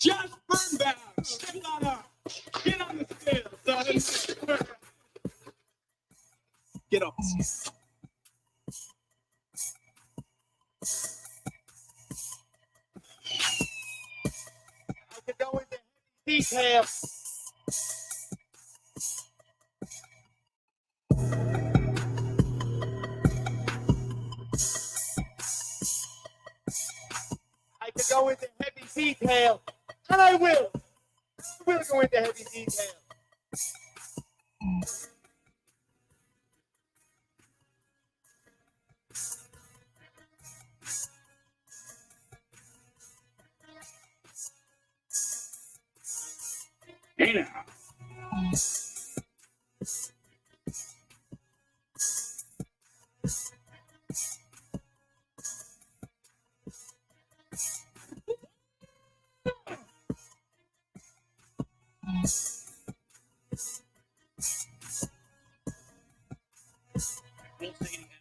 Josh Birnbaum, step on up. Get on the scale, son. Get up. I could go into detail. I could go into heavy detail, and I will. I will go into heavy detail. Hey now. Pulsating